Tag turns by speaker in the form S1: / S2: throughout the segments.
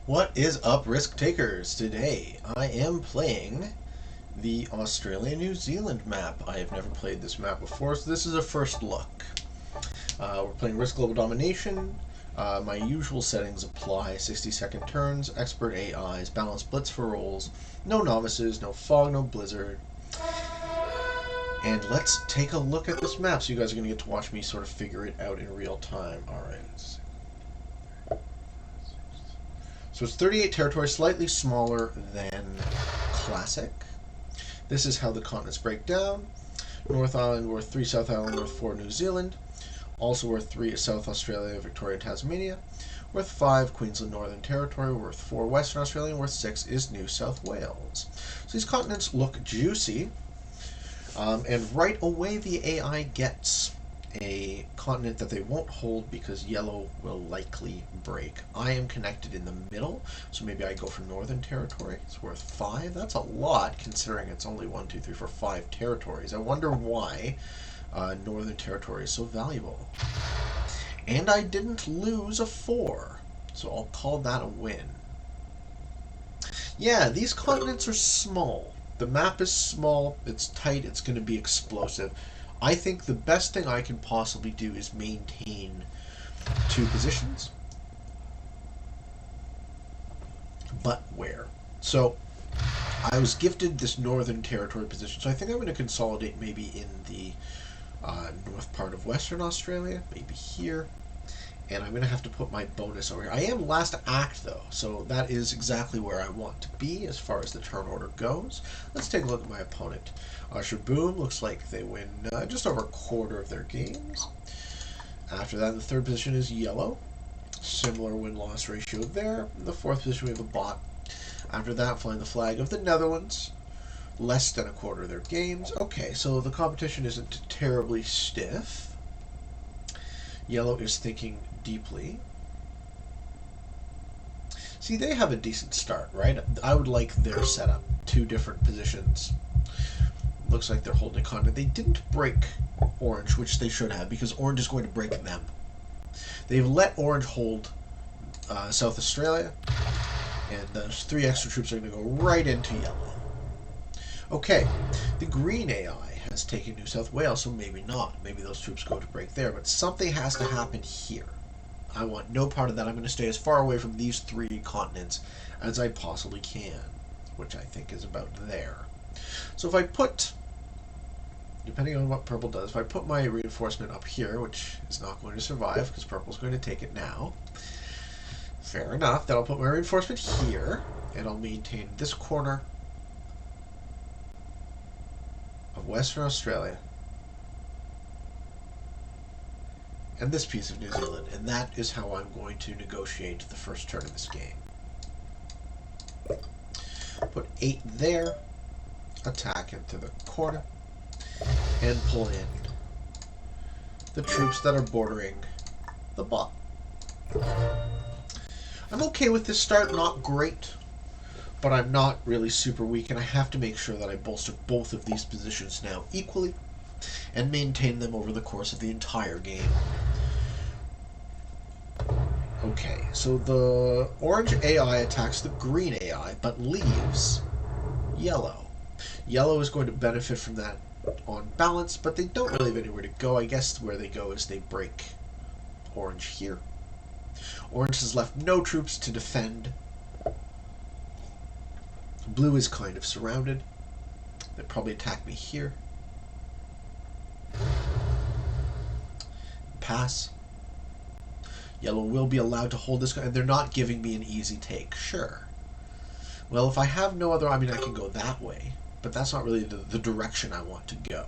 S1: What is up, risk takers? Today I am playing the Australia-New Zealand map. I have never played this map before, so this is a first look. We're playing Risk Global Domination. My usual settings apply: 60-second turns, expert AIs, balanced blitz for rolls, no novices, no fog, no blizzard. And let's take a look at this map. So you guys are going to get to watch me sort of figure it out in real time. Alright. So it's 38 territories, slightly smaller than Classic. This is how the continents break down. North Island worth 3, South Island worth 4, New Zealand. Also worth 3 is South Australia, Victoria, Tasmania. Worth 5, Queensland Northern Territory. Worth 4, Western Australia. Worth 6 is New South Wales. So these continents look juicy. And right away the AI gets a continent that they won't hold because yellow will likely break. I am connected in the middle, so maybe I go for Northern Territory. It's worth 5. That's a lot considering it's only 1, 2, 3, 4, 5 territories. I wonder why Northern Territory is so valuable. And I didn't lose a 4, so I'll call that a win. Yeah, these continents are small. The map is small, it's tight, it's going to be explosive. I think the best thing I can possibly do is maintain 2 positions. But where? So, I was gifted this Northern Territory position, so I think I'm going to consolidate maybe in the north part of Western Australia, maybe here. And I'm going to have to put my bonus over here. I am last act, though, so that is exactly where I want to be as far as the turn order goes. Let's take a look at my opponent. Shaboom looks like they win just over a quarter of their games. After that, the third position is yellow. Similar win-loss ratio there. In the fourth position, we have a bot. After that, flying the flag of the Netherlands. Less than a quarter of their games. Okay, so the competition isn't terribly stiff. Yellow is thinking deeply. See, they have a decent start, right? I would like their setup. 2 different positions. Looks like they're holding a continent. They didn't break Orange, which they should have, because Orange is going to break them. They've let Orange hold South Australia, and those 3 extra troops are going to go right into yellow. Okay, the green AI has taken New South Wales, so maybe not. Maybe those troops go to break there, but something has to happen here. I want no part of that. I'm going to stay as far away from these 3 continents as I possibly can, which I think is about there. So if I put, depending on what purple does, if I put my reinforcement up here, which is not going to survive because purple's going to take it now, fair enough, then I'll put my reinforcement here, and I'll maintain this corner of Western Australia and this piece of New Zealand, and that is how I'm going to negotiate the first turn of this game. Put 8 there, attack into the corner, and pull in the troops that are bordering the bot. I'm okay with this start, not great, but I'm not really super weak, and I have to make sure that I bolster both of these positions now equally and maintain them over the course of the entire game. Okay, so the orange AI attacks the green AI, but leaves yellow. Yellow is going to benefit from that on balance, but they don't really have anywhere to go. I guess where they go is they break orange here. Orange has left no troops to defend. Blue is kind of surrounded. They probably attack me here. Pass. Yellow will be allowed to hold this, and they're not giving me an easy take. Sure. Well, if I have no other, I mean, I can go that way, but that's not really the direction I want to go.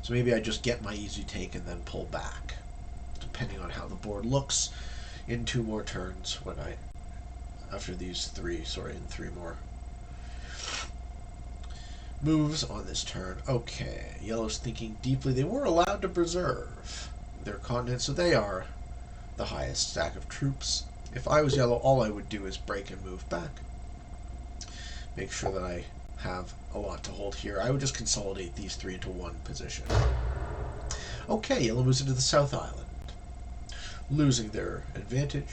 S1: So maybe I just get my easy take and then pull back, depending on how the board looks in 2 more turns when after these 3 more moves on this turn. Okay, yellow's thinking deeply. They were allowed to preserve their continent, so they are the highest stack of troops. If I was yellow, all I would do is break and move back. Make sure that I have a lot to hold here. I would just consolidate these 3 into 1 position. Okay, yellow moves into the South Island, losing their advantage.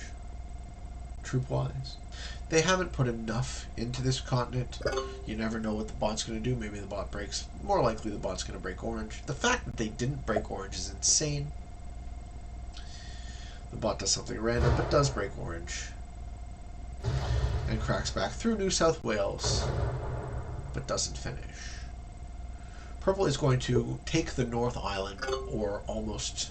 S1: troop-wise. They haven't put enough into this continent. You never know what the bot's going to do. Maybe the bot breaks. More likely the bot's going to break orange. The fact that they didn't break orange is insane. The bot does something random, but does break orange. And cracks back through New South Wales, but doesn't finish. Purple is going to take the North Island, or almost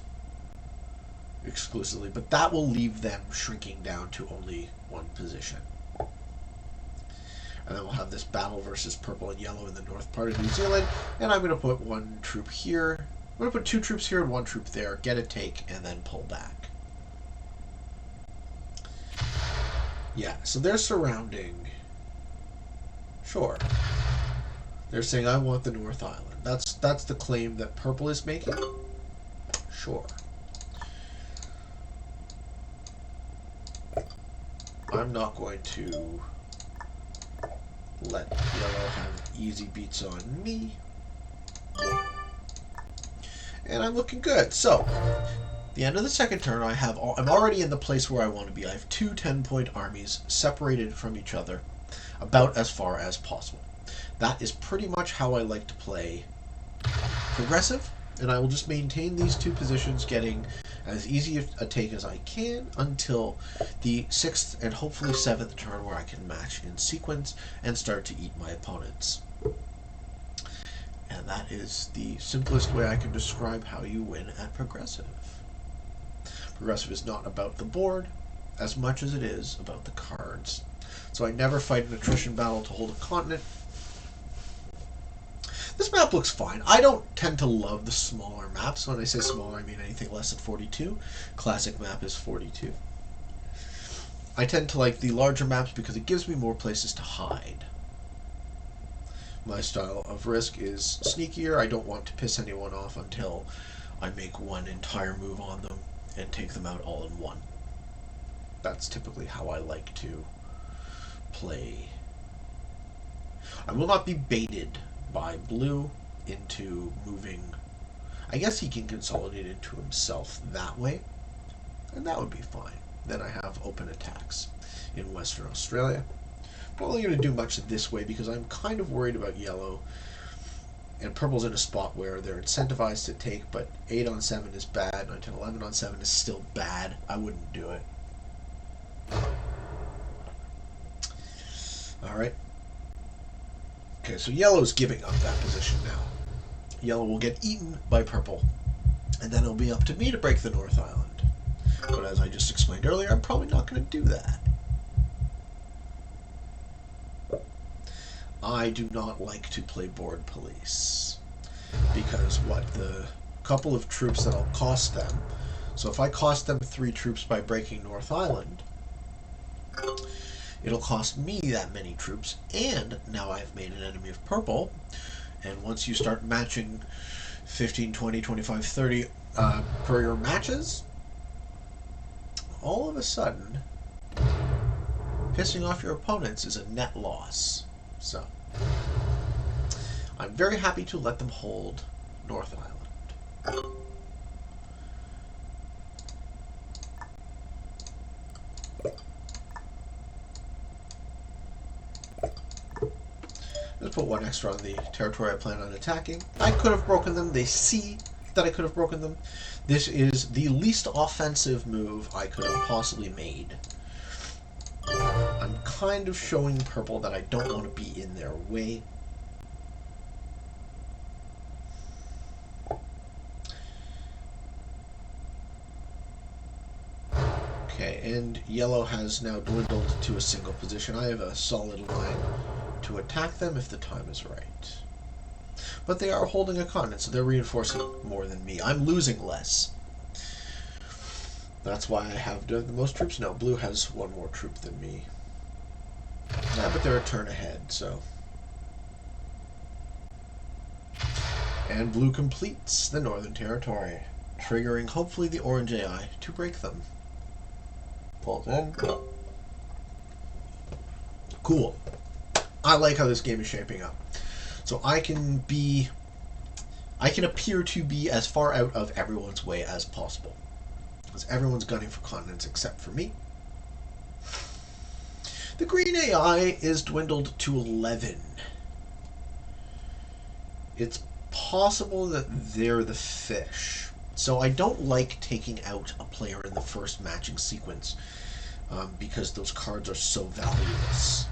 S1: exclusively, but that will leave them shrinking down to only one position. And then we'll have this battle versus purple and yellow in the north part of New Zealand, and I'm going to put one troop here. I'm going to put 2 troops here and 1 troop there, get a take, and then pull back. Yeah, so they're surrounding. Sure. They're saying, I want the North Island. That's the claim that purple is making. Sure. I'm not going to let yellow have easy beats on me. And I'm looking good. So, the end of the second turn, I'm already in the place where I want to be. I have 2 10-point armies separated from each other about as far as possible. That is pretty much how I like to play progressive, and I will just maintain these 2 positions, getting as easy a take as I can until the 6th and hopefully 7th turn, where I can match in sequence and start to eat my opponents. And that is the simplest way I can describe how you win at progressive. Progressive is not about the board as much as it is about the cards. So I never fight an attrition battle to hold a continent. This map looks fine. I don't tend to love the smaller maps. When I say smaller, I mean anything less than 42. Classic map is 42. I tend to like the larger maps because it gives me more places to hide. My style of risk is sneakier. I don't want to piss anyone off until I make one entire move on them and take them out all in one. That's typically how I like to play. I will not be baited by blue into moving. I guess he can consolidate into himself that way, and that would be fine. Then I have open attacks in Western Australia. I'm not really going to do much this way because I'm kind of worried about yellow, and purple's in a spot where they're incentivized to take, but 8 on 7 is bad, 9, 10, 11 on 7 is still bad. I wouldn't do it. Alright. Okay, so yellow's giving up that position now. Yellow will get eaten by purple, and then it'll be up to me to break the North Island. But as I just explained earlier, I'm probably not going to do that. I do not like to play board police, because the couple of troops that I'll cost them, so if I cost them 3 troops by breaking North Island, it'll cost me that many troops, and now I've made an enemy of purple, and once you start matching 15, 20, 25, 30 per your matches, all of a sudden, pissing off your opponents is a net loss. So, I'm very happy to let them hold North Island. Let's put 1 extra on the territory I plan on attacking. I could have broken them. They see that I could have broken them. This is the least offensive move I could have possibly made. I'm kind of showing purple that I don't want to be in their way. Okay, and yellow has now dwindled to a single position. I have a solid line to attack them if the time is right. But they are holding a continent, so they're reinforcing more than me. I'm losing less. That's why I have the most troops. No, blue has 1 more troop than me. Yeah, but they're a turn ahead, so. And blue completes the Northern Territory, triggering hopefully the orange AI to break them. Pull it in. Cool. I like how this game is shaping up. So I can appear to be as far out of everyone's way as possible. Because everyone's gunning for continents except for me. The green AI is dwindled to 11. It's possible that they're the fish. So I don't like taking out a player in the first matching sequence because those cards are so valueless.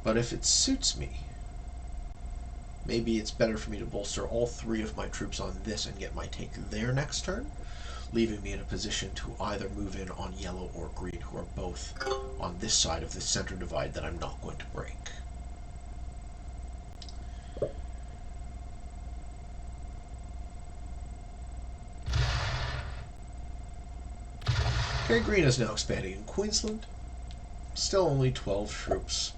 S1: But if it suits me, maybe it's better for me to bolster all 3 of my troops on this and get my take there next turn, leaving me in a position to either move in on yellow or green, who are both on this side of the center divide that I'm not going to break. Okay, green is now expanding in Queensland. Still only 12 troops.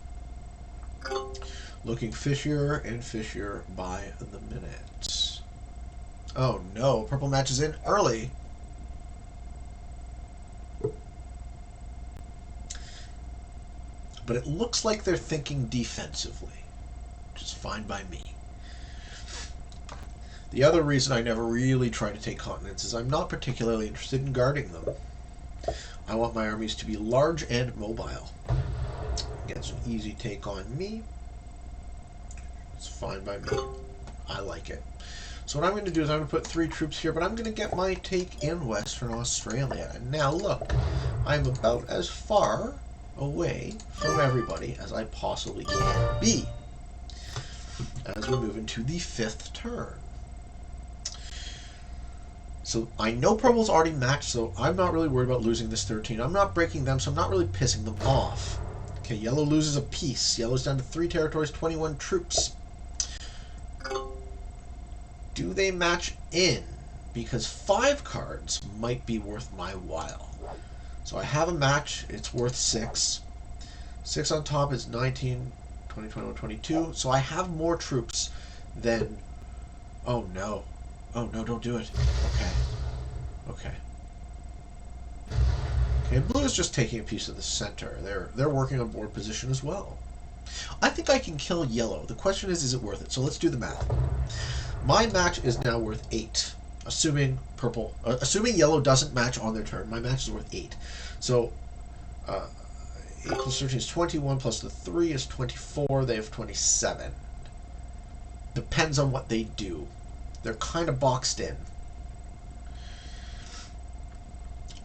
S1: Looking fishier and fishier by the minute. Oh no, purple matches in early. But it looks like they're thinking defensively, which is fine by me. The other reason I never really try to take continents is I'm not particularly interested in guarding them. I want my armies to be large and mobile. Gets an easy take on me. It's fine by me. I like it. So what I'm going to do is I'm going to put 3 troops here, but I'm going to get my take in Western Australia. And now look, I'm about as far away from everybody as I possibly can be as we move into the 5th turn. So I know purple's already matched, so I'm not really worried about losing this 13. I'm not breaking them, so I'm not really pissing them off. Okay, yellow loses a piece. Yellow's down to 3 territories, 21 troops. Do they match in? Because 5 cards might be worth my while. So I have a match. It's worth 6. 6 on top is 19, 20, 21, 22. So I have more troops than... Oh, no. Oh, no, don't do it. Okay. Okay. Okay, blue is just taking a piece of the center. They're working on board position as well. I think I can kill yellow. The question is it worth it? So let's do the math. My match is now worth 8. Assuming yellow doesn't match on their turn, my match is worth 8. So 8 plus 13 is 21, plus the 3 is 24. They have 27. Depends on what they do. They're kind of boxed in.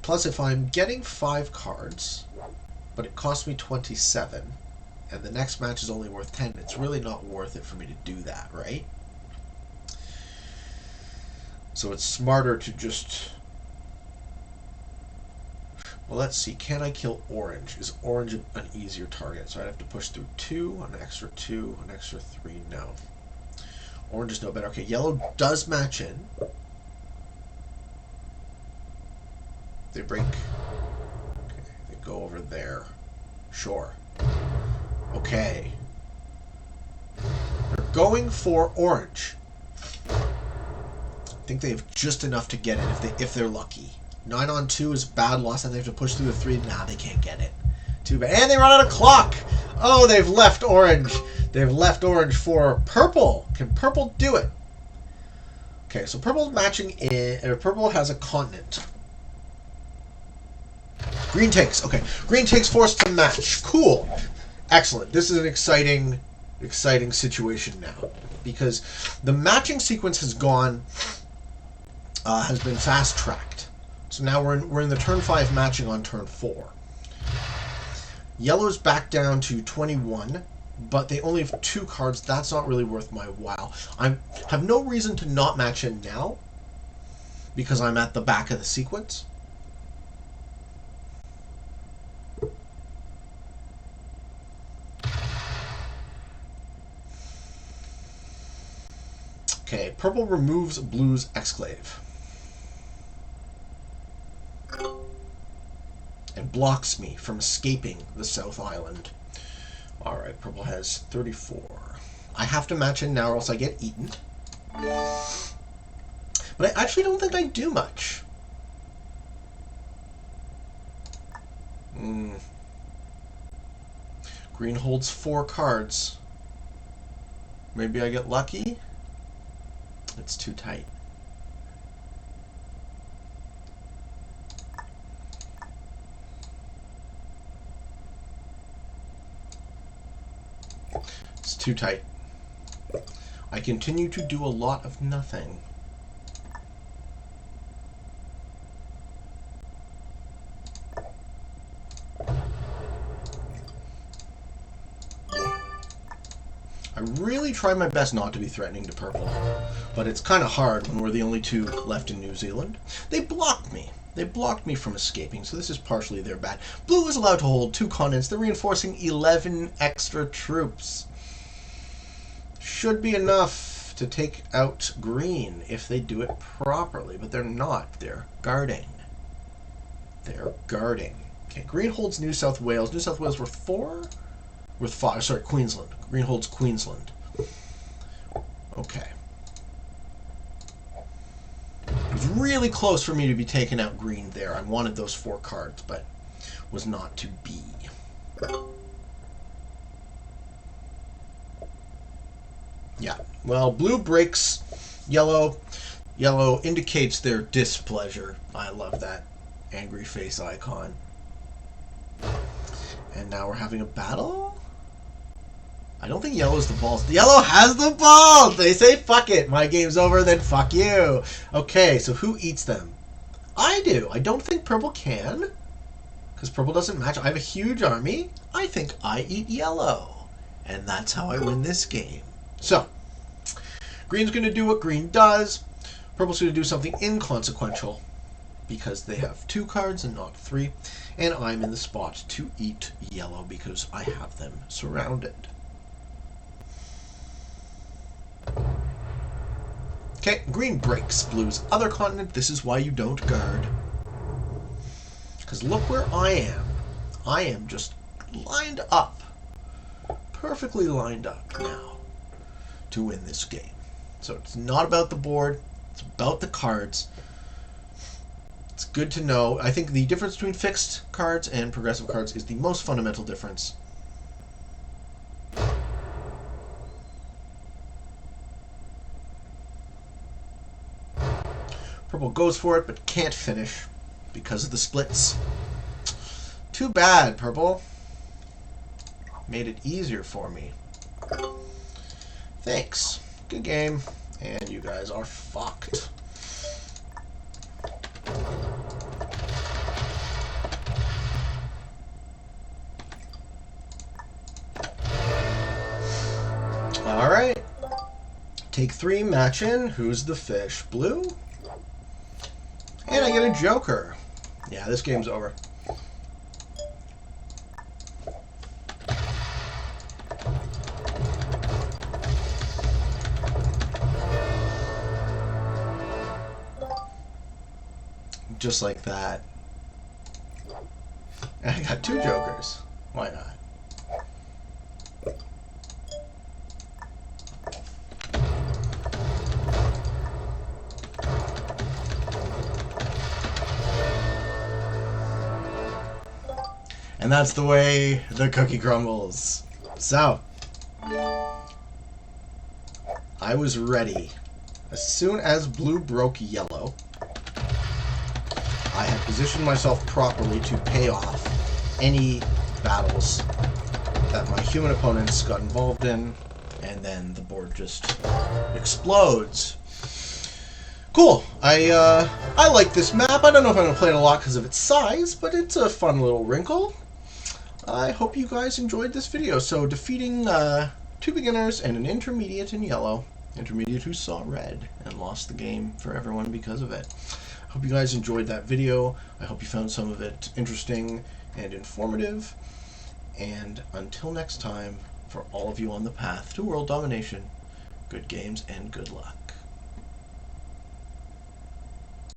S1: Plus, if I'm getting 5 cards, but it costs me 27, and the next match is only worth 10, it's really not worth it for me to do that, right? So it's smarter to just... Well, let's see. Can I kill orange? Is orange an easier target? So I'd have to push through 2, an extra 2, an extra 3. No. Orange is no better. Okay, yellow does match in. They break. Okay, they go over there. Sure. Okay. They're going for orange. I think they have just enough to get it if they're lucky. 9 on 2 is bad loss, and they have to push through the 3. Nah, they can't get it. Too bad. And they run out of clock! Oh, they've left orange. They've left orange for purple. Can purple do it? Okay, so purple's matching in... purple has a continent. Green takes. Okay, green takes forced to match. Cool. Excellent. This is an exciting situation now. Because the matching sequence has gone... has been fast-tracked. So now we're in the turn 5 matching on turn 4. Yellow's back down to 21, but they only have 2 cards. That's not really worth my while. I have no reason to not match in now, because I'm at the back of the sequence. Okay, purple removes blue's exclave. And blocks me from escaping the South Island. Alright, purple has 34. I have to match in now or else I get eaten. But I actually don't think I do much. Green holds 4 cards. Maybe I get lucky? It's too tight. It's too tight. I continue to do a lot of nothing. I really try my best not to be threatening to purple, but it's kind of hard when we're the only two left in New Zealand. They blocked me. They blocked me from escaping, so this is partially their bad. Blue is allowed to hold 2 continents. They're reinforcing 11 extra troops. Should be enough to take out green if they do it properly, but they're not. They're guarding. They're guarding. Okay, green holds New South Wales. New South Wales worth 4? Worth 5. Sorry, Queensland. Green holds Queensland. Okay. It was really close for me to be taking out green there. I wanted those 4 cards, but was not to be. Yeah. Well, blue breaks yellow. Yellow indicates their displeasure. I love that angry face icon. And now we're having a battle? I don't think yellow's the balls. Yellow has the ball! They say, fuck it. My game's over, then fuck you. Okay, so who eats them? I do. I don't think purple can. Because purple doesn't match. I have a huge army. I think I eat yellow. And that's how I win this game. So, green's going to do what green does. Purple's going to do something inconsequential. Because they have 2 cards and not 3. And I'm in the spot to eat yellow because I have them surrounded. Okay, green breaks blue's other continent. This is why you don't guard. Because look where I am. I am just lined up. Perfectly lined up now to win this game. So it's not about the board. It's about the cards. It's good to know. I think the difference between fixed cards and progressive cards is the most fundamental difference. Purple goes for it, but can't finish because of the splits. Too bad, purple. Made it easier for me. Thanks. Good game. And you guys are fucked. Alright. Take 3, match in. Who's the fish? Blue? And I get a joker. Yeah, this game's over. Just like that. And I got 2 jokers. Why not? And that's the way the cookie crumbles. So, I was ready. As soon as blue broke yellow, I had positioned myself properly to pay off any battles that my human opponents got involved in, and then the board just explodes. Cool. I like this map. I don't know if I'm going to play it a lot because of its size, but it's a fun little wrinkle. I hope you guys enjoyed this video. So, defeating 2 beginners and an intermediate in yellow. Intermediate who saw red and lost the game for everyone because of it. Hope you guys enjoyed that video. I hope you found some of it interesting and informative. And until next time, for all of you on the path to world domination, good games and good luck.